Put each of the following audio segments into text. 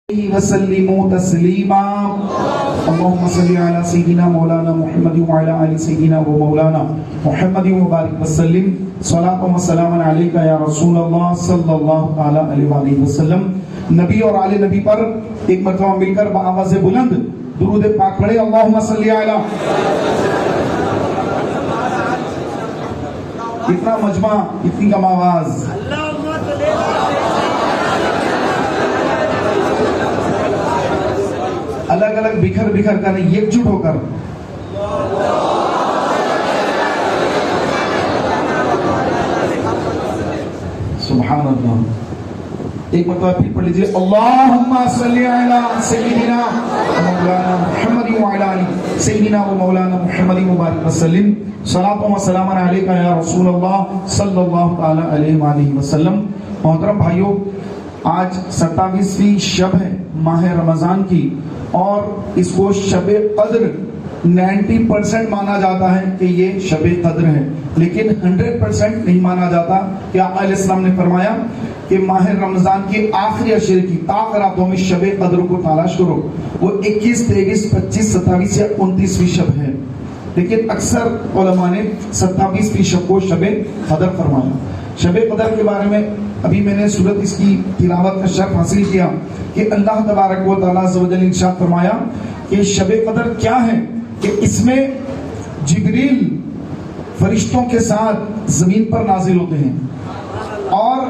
وسلموا تسلیما اللهم صل علی سیدنا مولانا محمد وعلى آل سیدنا و مولانا محمد وبارک وسلم صلاۃ و سلام علیک یا رسول اللہ صلی اللہ علیہ وآلہ وسلم۔ نبی اور آل نبی پر ایک مرتبہ مل کر بآواز بلند درود پاک پڑھے۔ اللهم صل علی۔ اتنا مجمع، اتنی کم آواز، الگ الگ بکھر بکھر کر نہیں، یکجٹ ہو کر۔ سبحان اللہ۔ ایک مرتبہ پھر پڑھ لیجیے، اللہم صلی علی سیدنا مولانا محمد وعلی آل سیدنا و مولانا محمد مبارک وسلم صلاۃ و سلام علیک یا رسول اللہ صلی اللہ تعالی علیہ وآلہ وسلم۔ محترم بھائیوں، آج 27ویں شب ہے ماہ رمضان کی، اور اس کو شب قدر 90% مانا جاتا ہے کہ یہ شب قدر ہے، لیکن 100% نہیں مانا جاتا کہ آقا علیہ السلام نے فرمایا کہ ماہ رمضان کی آخری عشر کی طاق راتوں میں شب قدر کو تلاش کرو۔ وہ 21، 23، 25، 27 یا 29ویں شب ہے، لیکن اکثر علماء نے 27ویں شب کو شب قدر فرمایا۔ شب قدر کے بارے میں ابھی میں نے سورت اس کی تلاوت کا شرف حاصل کیا کہ اللہ تبارک و تعالیٰ عز و جل ارشاد فرمایا کہ شب قدر کیا ہے، کہ اس میں جبریل فرشتوں کے ساتھ زمین پر نازل ہوتے ہیں، اور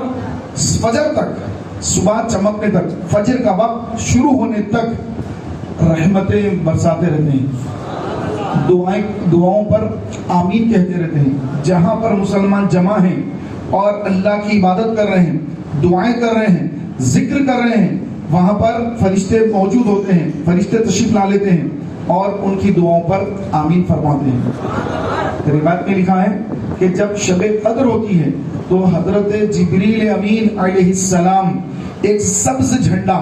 فجر تک، صبح چمکنے تک، فجر کا وقت شروع ہونے تک رحمتیں برساتے رہتے ہیں، دعاؤں پر آمین کہتے رہتے ہیں۔ جہاں پر مسلمان جمع ہیں اور اللہ کی عبادت کر رہے ہیں، دعائیں کر رہے ہیں، ذکر کر رہے ہیں، وہاں پر فرشتے موجود ہوتے ہیں، فرشتے تشریف لا لیتے ہیں اور ان کی دعاؤں پر آمین فرماتے ہیں۔ روایت میں لکھا ہے کہ جب شب قدر ہوتی ہے تو حضرت جبریل امین علیہ السلام ایک سبز جھنڈا،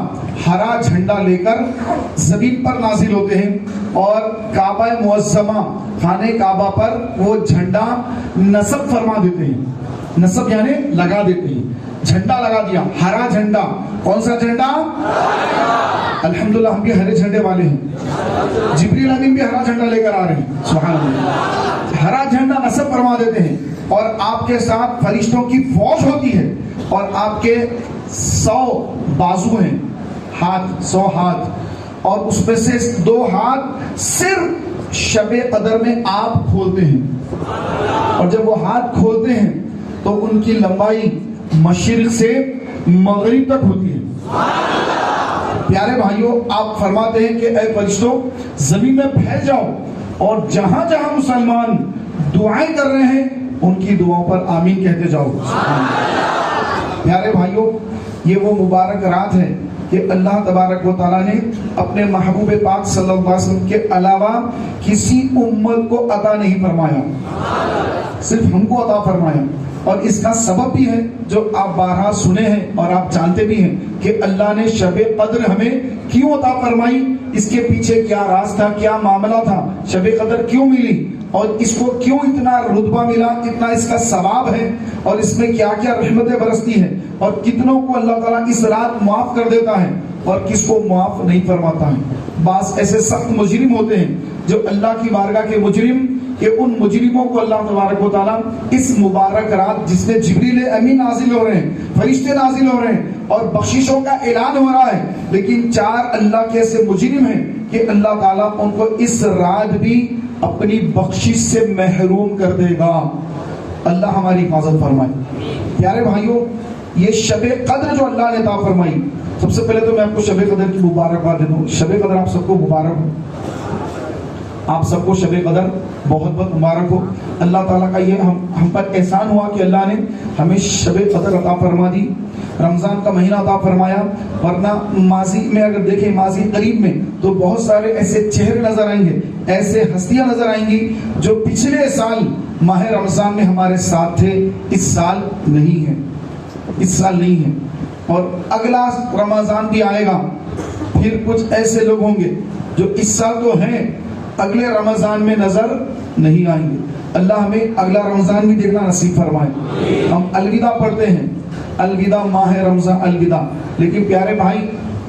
ہرا جھنڈا لے کر زمین پر نازل ہوتے ہیں، اور کعبہ معظمہ، خانہ کعبہ پر وہ جھنڈا نصب فرما دیتے ہیں۔ نصب یعنی لگا دیتے ہیں، جھنڈا لگا دیا، ہرا جھنڈا۔ کون سا جھنڈا؟ الحمدللہ ہم بھی ہرے جھنڈے والے ہیں، جبریل امین بھی ہرا جھنڈا لے کر آ رہے ہیں۔ سبحان اللہ۔ ہرا جھنڈا نصب فرما دیتے ہیں، اور آپ کے ساتھ فرشتوں کی فوج ہوتی ہے، اور آپ کے 100 بازو ہیں، ہاتھ، 100 ہاتھ، اور اس میں سے 2 ہاتھ صرف شب قدر میں آپ کھولتے ہیں، اور جب وہ ہاتھ کھولتے ہیں تو ان کی لمبائی مشرق سے مغرب تک ہوتی ہے۔ پیارے بھائیوں، آپ فرماتے ہیں کہ اے فرشتوں زمین میں پھیل جاؤ، اور جہاں جہاں مسلمان دعائیں کر رہے ہیں ان کی دعاؤں پر آمین کہتے جاؤ۔ پیارے بھائیوں، یہ وہ مبارک رات ہے کہ اللہ تبارک و تعالیٰ نے اپنے محبوب پاک صلی اللہ علیہ وسلم کے علاوہ کسی امت کو عطا نہیں فرمایا، صرف ہم کو عطا فرمایا۔ اور اس کا سبب بھی ہے جو آپ بارہا سنے ہیں اور آپ جانتے بھی ہیں کہ اللہ نے شب قدر ہمیں کیوں عطا فرمائی، اس کے پیچھے کیا راز تھا، کیا معاملہ تھا، شب قدر کیوں ملی، اور اس کو کیوں اتنا رتبہ ملا، کتنا اس کا ثواب ہے، اور اس میں کیا کیا رحمتیں برستی ہیں، اور کتنوں کو اللہ تعالیٰ اس رات معاف کر دیتا ہے اور کس کو معاف نہیں فرماتا ہے۔ بعض ایسے سخت مجرم ہوتے ہیں جو اللہ کی بارگاہ کے مجرم، کہ ان مجرموں کو اللہ تبارک و تعالیٰ اس مبارک رات جس میں جبریل امین نازل ہو رہے ہیں، فرشتے نازل ہو رہے ہیں، اور بخششوں کا اعلان ہو رہا ہے، لیکن 4 اللہ کے ایسے مجرم ہیں کہ اللہ تعالیٰ ان کو اس رات بھی اپنی بخشش سے محروم کر دے گا۔ اللہ ہماری حفاظت فرمائے۔ پیارے بھائیوں، یہ شب قدر جو اللہ نے عطا فرمائی، سب سے پہلے تو میں آپ کو شب قدر کی مبارکباد دے دوں۔ شب قدر آپ سب کو مبارک ہو، آپ سب کو شب قدر بہت بہت مبارک ہو۔ اللہ تعالیٰ کا یہ ہم پر احسان ہوا کہ اللہ نے ہمیں شب قدر عطا فرما دی، رمضان کا مہینہ عطا فرمایا، ورنہ ماضی میں اگر دیکھیں، ماضی قریب میں تو بہت سارے ایسے چہرے نظر آئیں گے، ایسے ہستیاں نظر آئیں گی جو پچھلے سال ماہ رمضان میں ہمارے ساتھ تھے، اس سال نہیں ہیں، اس سال نہیں ہیں، اور اگلا رمضان بھی آئے گا، پھر کچھ ایسے لوگ ہوں گے جو اس سال تو ہیں، اگلے رمضان میں نظر نہیں آئیں گے۔ اللہ ہمیں اگلا رمضان بھی دیکھنا نصیب فرمائے۔ ہم الوداع پڑھتے ہیں، الوداع ماہ رمضان الوداع، لیکن پیارے بھائی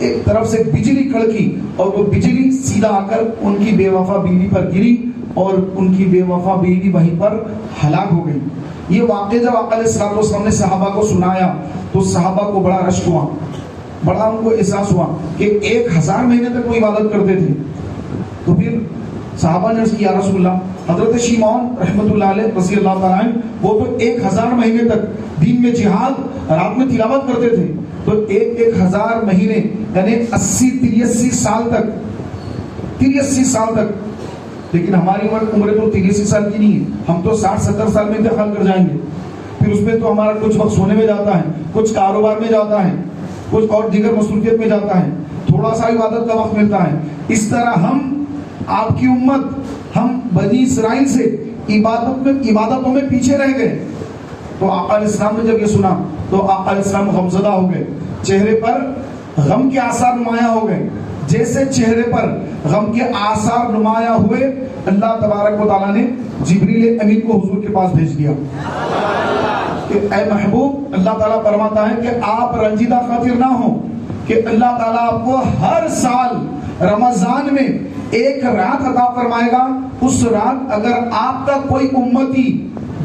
ایک طرف سے بجلی کڑکی اور وہ بجلی سیدھا آ کر ان کی بے وفا بیوی پر گری اور ان کی بے وفا بیوی وہیں پر ہلاک ہو گئی. یہ واقعہ جب آقا علیہ الصلوۃ والسلام نے صحابہ کو سنایا تو صحابہ کو بڑا رشک ہوا, بڑا ان کو احساس ہوا کہ 1000 مہینے تک وہ عبادت کرتے تھے. تو پھر صحابہ نے عرض کیا یا رسول اللہ, حضرت شیمون رحمۃ اللہ علیہ رضی اللہ تعالیٰ عنہ وہ تو 1000 مہینے تک دین میں جہاد رات میں تلاوت کرتے تھے, تو 1000 مہینے یعنی 80-83 سال تک, 83 سال تک. لیکن ہماری عمر تو 83 سال کی نہیں ہے, ہم تو 60-70 سال میں انتقال کر جائیں گے. پھر اس میں تو ہمارا کچھ وقت سونے میں جاتا ہے, کچھ کاروبار میں جاتا ہے, کچھ اور دیگر مصروفیت میں جاتا ہے, تھوڑا سا عبادت کا وقت ملتا ہے. اس طرح ہم آپ کی امت, ہم بنی اسرائیل سے عبادتوں میں پیچھے رہ گئے. تو آقا علیہ السلام نے جب یہ سنا تو آقا علیہ السلام غمزدہ ہو گئے, چہرے پر غم کے آثار نمایاں ہو گئے. جیسے چہرے پر غم کے آثار نمایاں ہوئے, اللہ تبارک و تعالیٰ نے جبریل امین کو حضور کے پاس بھیج دیا کہ اے محبوب, اللہ تعالیٰ فرماتا ہے کہ آپ رنجیدہ خاطر نہ ہو کہ اللہ تعالیٰ آپ کو ہر سال رمضان میں ایک رات عطا فرمائے گا. اس رات اگر آپ کا کوئی امتی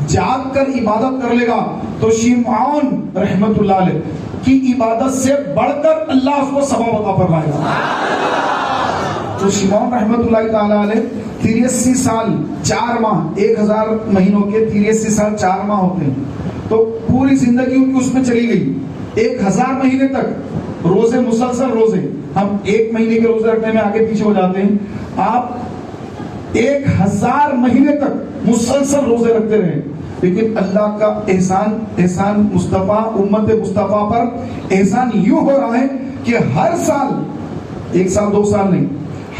جاگ کر عبادت کر لے گا تو شیمعون رحمت اللہ علیہ کی عبادت سے بڑھ کر اللہ اس کو ثواب عطا فرمائے گا. تو شیمعون رحمت اللہ تعالی علیہ 83 سال 4 ماہ, 1000 مہینوں کے 83 سال 4 ماہ ہوتے ہیں, تو پوری زندگی ان کی اس میں چلی گئی. 1000 مہینے تک روزے, مسلسل روزے. ہم 1 مہینے کے روزے رکھنے میں آگے پیچھے ہو جاتے ہیں, آپ 1000 مہینے تک مسلسل روزے رکھتے رہے. لیکن اللہ کا احسان مصطفیٰ, امت مصطفیٰ پر احسان یوں ہو رہا ہے کہ ہر سال, 1 سال 2 سال نہیں,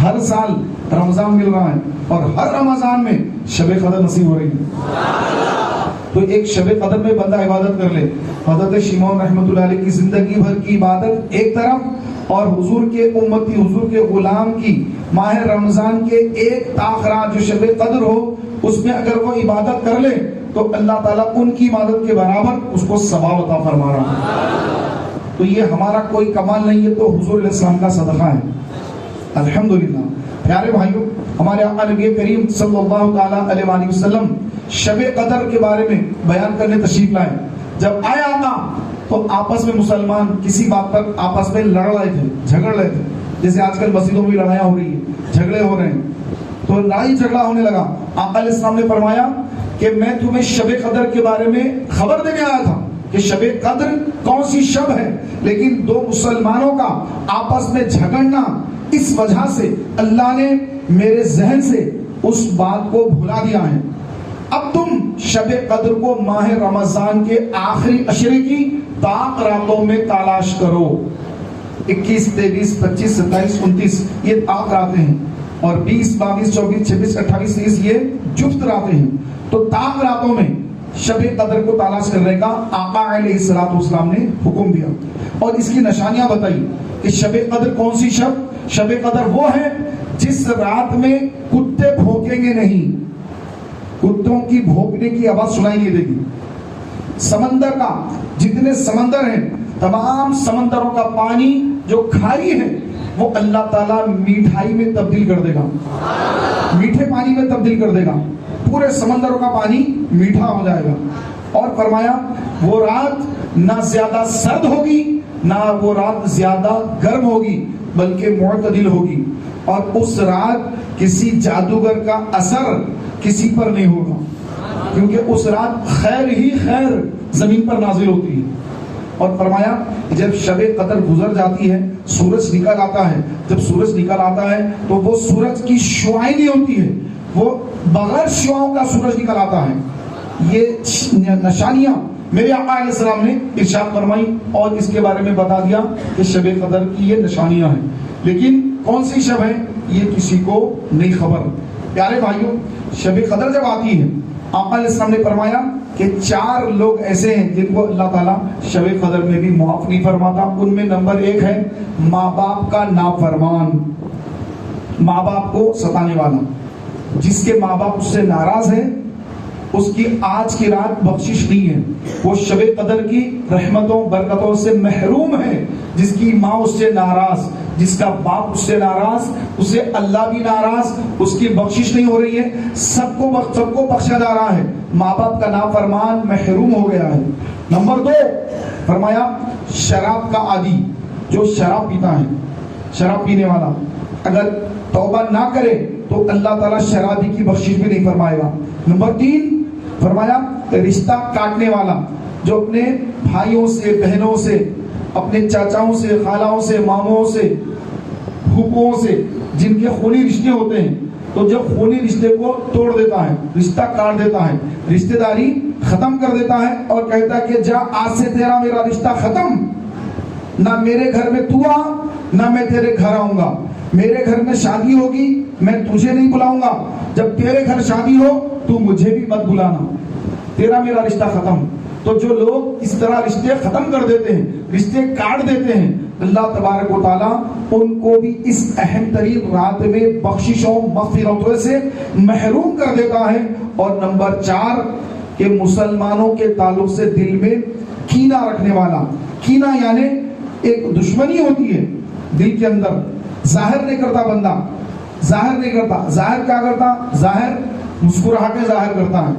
ہر سال رمضان مل رہا ہے اور ہر رمضان میں شب قدر نصیب ہو رہی ہے. تو ایک شب قدر میں بندہ عبادت کر لے. حضرت شیمون رحمت اللہ علیہ کی زندگی بھر کی عبادت ایک طرف اور حضور کے امتی, حضور کے غلام کی ماہ رمضان کے ایک تاخرات جو شب قدر ہو اس میں اگر وہ عبادت کر لے تو اللہ تعالیٰ ان کی عبادت کے برابر اس کو ثواب عطا فرما رہا ہے. تو یہ ہمارا کوئی کمال نہیں ہے, تو حضور علیہ السلام کا صدقہ ہے. الحمدللہ. پیارے بھائیوں, ہمارے آقا نبی کریم صلی اللہ تعالیٰ علیہ وآلہ وسلم شب قدر کے بارے میں بیان کرنے تشریف لائے. جب آئے آقا تو آپس میں مسلمان کسی بات پر آپس میں لڑ رہے تھے, جھگڑ رہے تھے. جیسے آج کل مسجدوں میں بھی لڑائیاں ہو رہی ہیں, جھگڑے ہو رہے ہیں, تو لڑائی جھگڑا ہونے لگا. آقا علیہ السلام نے فرمایا کہ میں تمہیں شب قدر کے بارے میں خبر دینے آیا تھا کہ شب قدر کون سی شب ہے. لیکن 2 مسلمانوں کا آپس میں جھگڑنا, اس وجہ سے اللہ نے میرے ذہن سے اس بات کو بھلا دیا ہے. اب تم شب قدر کو ماہ رمضان کے آخری عشرے کی طاق راتوں میں تلاش کرو. 21, 23, 25, 27, 29 یہ طاق راتیں ہیں, اور 20, 22, 24, 26, 28, 30 یہ جفت راتیں ہیں. تو طاق راتوں میں شب قدر کو تلاش کرنے کا آقا علیہ الصلوۃ والسلام نے حکم دیا, اور اس کی نشانیاں بتائی کہ شب قدر کون سی شب. شب قدر وہ ہے جس رات میں کتے بھونکیں گے نہیں, کتوں کی بھونکنے کی آواز سنائی نہیں دے گی. سمندر کا, جتنے سمندر ہیں تمام سمندروں کا پانی جو کھاری ہے وہ اللہ تعالیٰ میٹھائی میں تبدیل کر دے گا, میٹھے پانی میں تبدیل کر دے گا. پورے سمندروں کا پانی میٹھا ہو جائے گا. اور فرمایا وہ رات نہ زیادہ سرد ہوگی نہ وہ رات زیادہ گرم ہوگی بلکہ معتدل ہوگی. اور اس رات کسی جادوگر کا اثر کسی پر نہیں ہوگا, کیونکہ اس رات خیر ہی خیر زمین پر نازل ہوتی ہے. اور فرمایا جب شب قدر گزر جاتی ہے سورج نکل آتا ہے, جب سورج نکل آتا ہے تو وہ سورج کی شعاعیں نہیں ہوتی ہے, وہ بغیر شعاؤں کا سورج نکل آتا ہے. یہ نشانیاں میرے آقا علیہ السلام نے ارشاد فرمائی اور اس کے بارے میں بتا دیا کہ شب قدر کی یہ نشانیاں ہیں. لیکن کون سی شب ہے یہ کسی کو نہیں خبر. پیارے بھائیوں, شب قدر جب آتی ہے آقا علیہ السلام نے فرمایا کہ 4 لوگ ایسے ہیں جن کو اللہ تعالیٰ شب قدر میں بھی معاف نہیں فرماتا. ان میں نمبر 1 ہے ماں باپ کا نافرمان, ماں باپ کو ستانے والا. جس کے ماں باپ اس سے ناراض ہیں اس کی آج کی رات بخشش نہیں ہے, وہ شب قدر کی رحمتوں برکتوں سے محروم ہے. جس کی ماں اس سے ناراض، جس کا باپ اس سے ناراض، اسے اللہ بھی ناراض، اس کی بخشش نہیں ہو رہی ہے، سب کو بخشا جا رہا ہے، ماں باپ کا نافرمان محروم ہو گیا ہے۔ نمبر 2 فرمایا شراب کا عادی، جو شراب پیتا ہے، شراب پینے والا اگر توبہ نہ کرے تو اللہ تعالیٰ شرابی کی بخشش بھی نہیں فرمائے گا۔ نمبر 3 فرمایا رشتہ کاٹنے والا، جو اپنے بھائیوں سے، بہنوں سے، اپنے چاچاؤں سے، خالاؤں سے، ماموں سے، پھوپھوؤں سے، جن کے خونی رشتے ہوتے ہیں، تو جب خونی رشتے کو توڑ دیتا ہے، رشتہ کاٹ دیتا ہے، رشتہ داری ختم کر دیتا ہے اور کہتا ہے کہ جا آج سے تیرا میرا رشتہ ختم، نہ میرے گھر میں تو آ نہ میں تیرے گھر آؤں گا، میرے گھر میں شادی ہوگی میں تجھے نہیں بلاؤں گا، جب تیرے گھر شادی ہو تو مجھے بھی مت بلانا، تیرا میرا رشتہ ختم۔ تو جو لوگ اس طرح رشتے ختم کر دیتے ہیں، رشتے کاٹ دیتے ہیں، اللہ تبارک و تعالیٰ ان کو بھی اس اہم ترین رات میں بخششوں مغفرتوں سے محروم کر دیتا ہے۔ اور نمبر 4 کہ مسلمانوں کے تعلق سے دل میں کینہ رکھنے والا، کینہ یعنی ایک دشمنی ہوتی ہے دل کے اندر، ظاہر نہیں کرتا بندہ، ظاہر نہیں کرتا، ظاہر کیا کرتا؟ ظاہر مسکراہٹیں ظاہر کرتا ہے،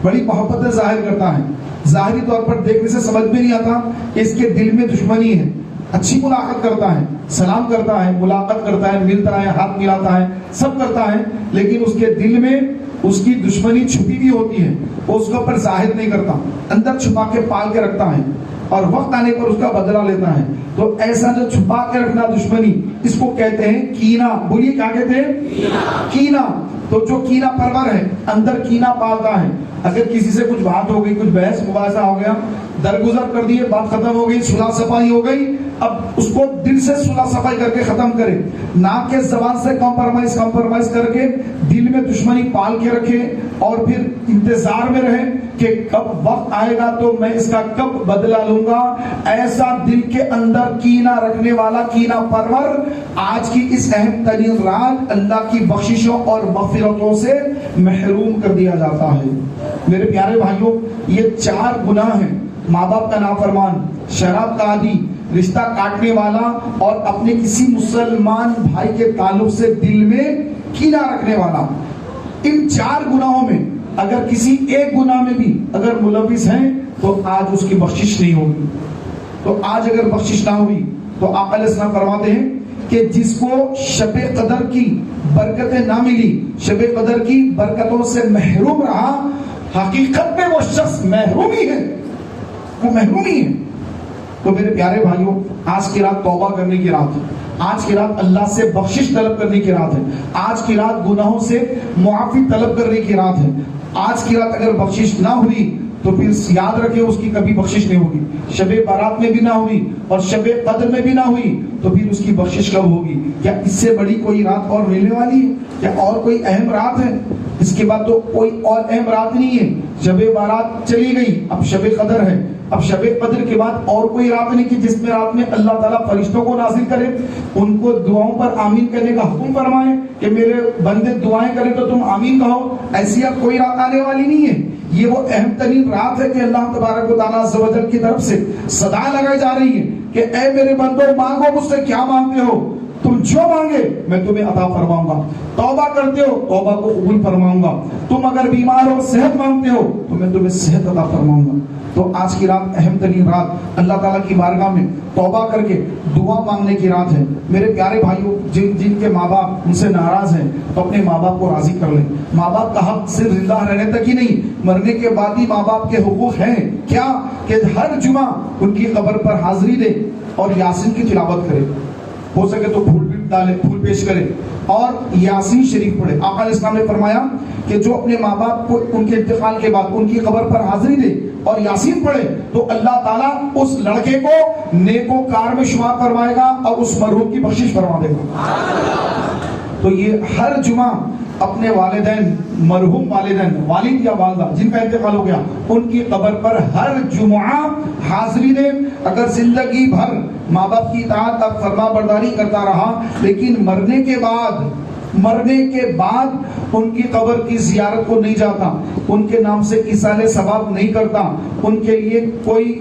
بڑی محبتیں ظاہر کرتا ہے، ظاہری طور پر دیکھنے سے سمجھ میں نہیں آتا کہ اس کے دل میں دشمنی ہے، اچھی ملاقات کرتا ہے، سلام کرتا ہے، ملاقات کرتا ہے، ملتا ہے، ہاتھ ملاتا ہے، سب کرتا ہے، لیکن اس کے دل میں اس کی دشمنی چھپی بھی ہوتی ہے، وہ اس کے اوپر ظاہر نہیں کرتا، اندر چھپا کے پال کے رکھتا ہے اور وقت آنے پر اس کا بدلہ لیتا ہے۔ تو ایسا جو چھپا کے رکھنا دشمنی، اس کو کہتے ہیں کینہ۔ بولیے کیا کہتے ہیں؟ کینہ۔ تو جو کینہ پرور ہے، اندر کینہ پالتا ہے، اگر کسی سے کچھ بات ہو گئی، کچھ بحث مباحثہ ہو گیا، درگزر کر دیے، بات ختم ہو گئی، صلح صفائی ہو گئی، اب اس کو دل سے صلح صفائی کر کے ختم کرے، نہ کہ زبان سے کمپرمائز کر کے دل میں دشمنی پال کے رکھے اور پھر انتظار میں رہے کہ کب وقت آئے گا تو میں اس کا کب بدلہ لوں گا۔ ایسا دل کے اندر کینہ رکھنے والا، کینہ پرور، آج کی اس اہم ترین رات اللہ کی بخششوں اور مغفرتوں سے محروم کر دیا جاتا ہے۔ میرے پیارے بھائیوں، یہ 4 گناہ ہیں: ماں باپ کا نافرمان، شراب کا عادی، رشتہ کاٹنے والا اور اپنے کسی مسلمان بھائی کے تعلق سے دل میں کینہ رکھنے والا۔ ان 4 گناہوں میں اگر کسی ایک گناہ میں بھی اگر ملوث ہیں تو آج اس کی بخشش نہیں ہوگی۔ تو آج اگر بخشش نہ ہوئی تو آقا علیہ السلام فرماتے ہیں کہ جس کو شب قدر کی برکتیں نہ ملی، شب قدر کی برکتوں سے محروم رہا، حقیقت میں وہ شخص محروم ہی ہے، وہ محروم ہی ہے۔ تو میرے پیارے بھائیوں، آج کی رات توبہ کرنے کی رات ہے، آج کی رات اللہ سے بخشش طلب کرنے کی رات ہے، آج کی رات گناہوں سے معافی طلب کرنے کی رات ہے۔ آج کی رات اگر بخشش نہ ہوئی تو پھر یاد رکھیں اس کی کبھی بخشش نہیں ہوگی۔ شب بارات میں بھی نہ ہوئی اور شب قدر میں بھی نہ ہوئی تو پھر اس کی بخشش کب ہوگی؟ کیا اس سے بڑی کوئی رات اور ملنے والی ہے؟ کیا اور کوئی اہم رات ہے؟ اس کے بعد تو کوئی اور اہم رات نہیں ہے۔ شب بارات چلی گئی، اب شب قدر ہے، اب شب قدر کے بعد اور کوئی رات نہیں کہ جس میں رات میں اللہ تعالیٰ فرشتوں کو نازل کرے، ان کو دعاؤں پر آمین کہنے کا حکم فرمائے کہ میرے بندے دعائیں کریں تو تم آمین کہو۔ ایسی اب کوئی رات آنے والی نہیں ہے۔ یہ وہ اہم ترین رات ہے کہ اللہ تبارک و تعالیٰ عز و جل کی طرف سے صدا لگائی جا رہی ہے کہ اے میرے بندو، مانگو مجھ سے کیا مانگتے ہو، تم جو مانگے میں تمہیں عطا فرماؤں گا۔ توبہ کرتے ہو، توبہ کو قبول فرماؤں گا۔ تم اگر بیمار ہو، صحت مانگتے ہو تو میں تمہیں صحت عطا فرماؤں گا۔ تو آج کی رات اہم ترین رات، اللہ تعالیٰ کی بارگاہ میں توبہ کر کے دعا مانگنے کی رات ہے۔ میرے پیارے بھائیوں، جن کے ماں باپ ان سے ناراض ہیں تو اپنے ماں باپ کو راضی کر لیں۔ ماں باپ کا حق صرف زندہ رہنے تک ہی نہیں، مرنے کے بعد بھی ماں باپ کے حقوق ہیں۔ کیا؟ کہ ہر جمعہ ان کی قبر پر حاضری دے اور یاسین کی تلاوت کرے، ہو سکے تو پھول بھی ڈالے، پھول پیش کرے اور یاسین شریف پڑھے۔ آقا علیہ السلام نے فرمایا کہ جو اپنے ماں باپ کو ان کے انتقال کے بعد ان کی قبر پر حاضری دے اور یاسین پڑھے تو اللہ تعالیٰ اس لڑکے کو نیکوکار میں شمار فرمائے گا اور اس مرحوم کی بخشش فرما دے گا۔ تو یہ ہر جمعہ اپنے والدین، مرحوم والدین، والد یا والدہ جن کا انتقال ہو گیا، ان کی قبر پر ہر جمعہ حاضری دیں۔ اگر زندگی بھر ماں باپ کی اطاعت اور فرما برداری کرتا رہا لیکن مرنے کے بعد ان کی قبر کی زیارت کو نہیں جاتا، ان کے نام سے ایصال ثواب نہیں کرتا، ان کے لیے کوئی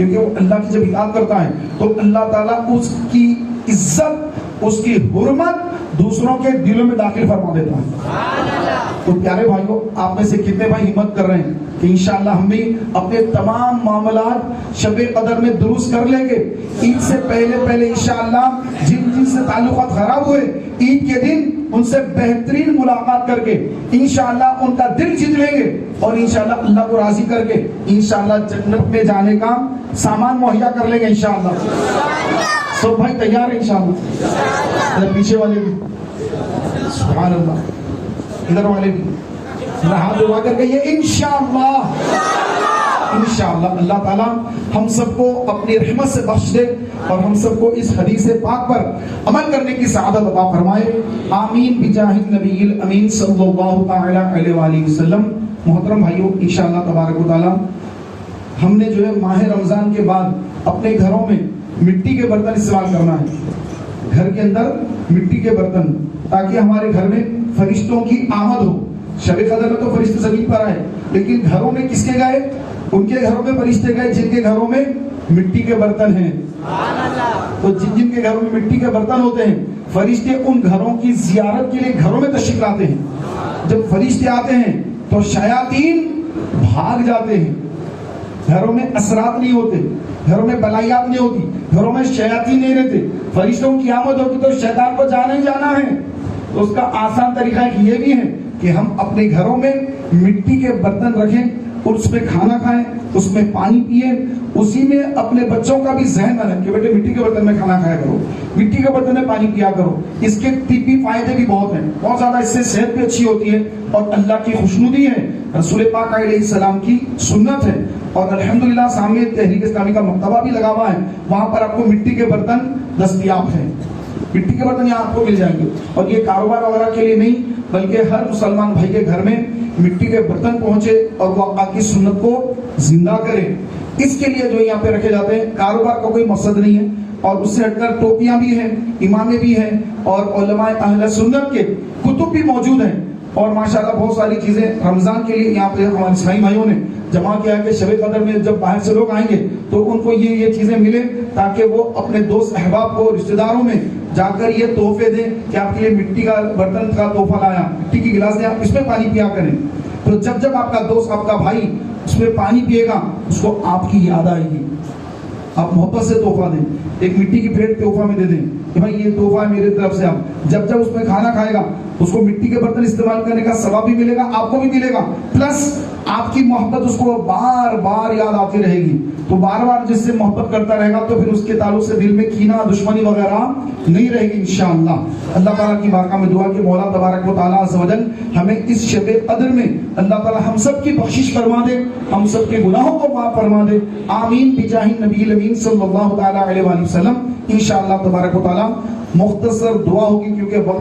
کیونکہ وہ اللہ کی جب اطاعت کرتا ہے تو اللہ تعالیٰ اس کی عزت، اس کی حرمت دوسروں کے دلوں میں داخل فرما دیتا ہے۔ تو پیارے بھائیوں، آپ میں سے کتنے بھائی ہمت کر رہے ہیں کہ انشاءاللہ ہم بھی اپنے تمام معاملات شب قدر میں درست کر لیں گے؟ عید سے پہلے انشاءاللہ جن سے تعلقات خراب ہوئے، عید کے دن ان سے بہترین ملاقات کر کے انشاءاللہ ان کا دل جیت لیں گے، اور انشاءاللہ اللہ کو راضی کر کے انشاءاللہ جنت میں جانے کا سامان مہیا کر لیں گے انشاءاللہ۔ سب بھائی تیار ہیں انشاءاللہ؟ پیچھے والے بھی سبحان اللہ، ادھر والے بھی ہاتھ اٹھا کر کہیے انشاءاللہ۔ انشاءاللہ اللہ تعالیٰ ہم سب کو اپنی رحمت سے بخش دے اور ہم سب کو اس حدیث پاک پر عمل کرنے کی سعادت عطا فرمائے، آمین بجاہ النبی الامین صلی اللہ تعالی علیہ وآلہ وسلم۔ محترم بھائیوں، انشاءاللہ تبارک و تعالیٰ ہم نے جو ہے ماہ رمضان کے بعد اپنے گھروں میں مٹی کے برتن استعمال کرنا ہے، گھر کے اندر مٹی کے برتن، تاکہ ہمارے گھر میں فرشتوں کی آمد ہو۔ شب قدر میں تو فرشتے زمین پر آئے، لیکن گھروں میں کس کے گئے؟ ان کے گھروں میں فرشتے گئے جن کے گھروں میں مٹی کے برتن ہیں۔ تو جن کے گھروں میں مٹی کے برتن ہوتے ہیں، فرشتے ان گھروں کی زیارت کے لیے گھروں میں تشریف لاتے ہیں۔ جب فرشتے آتے ہیں تو شیاطین بھاگ جاتے ہیں، گھروں میں اثرات نہیں ہوتے، گھروں میں بلائیات نہیں ہوتی، گھروں میں شیاطین نہیں رہتے، فرشتوں کی آمد ہوتی تو شیطان کو جانا ہی جانا ہے۔ تو اس کا آسان طریقہ یہ بھی ہے کہ ہم اپنے گھروں میں مٹی کے برتن رکھیں اور اس میں کھانا کھائیں، اس میں پانی پیئیں، اسی میں اپنے بچوں کا بھی ذہن بنائیں کہ بیٹے مٹی کے برتن میں کھانا کھایا کرو، مٹی کے برتن میں پانی پیا کرو۔ اس کے طبی فائدے بھی بہت ہیں، بہت زیادہ، اس سے صحت بھی اچھی ہوتی ہے اور اللہ کی خوشنودی ہے، رسول پاک علیہ السلام کی سنت ہے۔ اور الحمدللہ سامنے تحریک اسلامی کا مکتبہ بھی لگا ہوا ہے، وہاں پر آپ کو مٹی کے برتن دستیاب ہیں، مٹی کے برتن یہاں آپ کو مل جائیں گے۔ اور یہ کاروبار وغیرہ کے لیے نہیں، بلکہ ہر مسلمان بھائی کے گھر میں مٹی کے برتن پہنچے اور وہ آقا کی سنت کو زندہ کرے، اس کے لیے جو یہاں پہ رکھے جاتے ہیں۔ کاروبار کا کوئی مقصد نہیں ہے، اور اس سے ہٹ کر ٹوپیاں بھی ہیں، امامے بھی ہیں، اور علماء اہل سنت کے کتب بھی موجود ہیں، اور ماشاءاللہ بہت ساری چیزیں رمضان کے لیے یہاں پہ ہمارے اسلامی بھائیوں نے جمع کیا ہے کہ شب قدر میں جب باہر سے لوگ آئیں گے تو ان کو یہ چیزیں ملیں، تاکہ وہ اپنے دوست احباب کو، رشتہ داروں میں جا کر یہ تحفے دیں کہ آپ کے لیے مٹی کا برتن کا تحفہ لایا، مٹی کی گلاس دیا، اس میں پانی پیا کریں۔ تو جب آپ کا دوست، آپ کا بھائی اس میں پانی پیے گا، اس کو آپ کی یاد آئے گی، آپ محبت سے تحفہ دیں، ایک مٹی کی پلیٹ تحفہ میں دے دیں کہ بھائی یہ تحفہ ہے میری طرف سے۔ آپ جب اس میں کھانا کھائے گا، اس کو مٹی کے برتن استعمال کرنے کا ثواب بھی ملے گا، آپ کو بھی ملے گا، پلس آپ کی محبت اس کو بار بار یاد آتی رہے گی۔ تو بار بار جس سے محبت کرتا رہے گا تو پھر اس کے تعلق سے دل میں کینہ، دشمنی وغیرہ نہیں رہے گی انشاءاللہ۔ اللہ تعالیٰ کی بارگاہ میں دعا کہ مولا تبارک و تعالیٰ عز و جل ہمیں اس شب قدر میں اللہ تعالیٰ ہم سب کی بخشش فرما دے، ہم سب کے گناہوں کو معاف فرما دے، آمین بجاہ نبی الامین صلی اللہ تعالیٰ علیہ وآلہ وسلم۔ انشاءاللہ تبارک و تعالیٰ مختصر دعا ہوگی کیونکہ وقت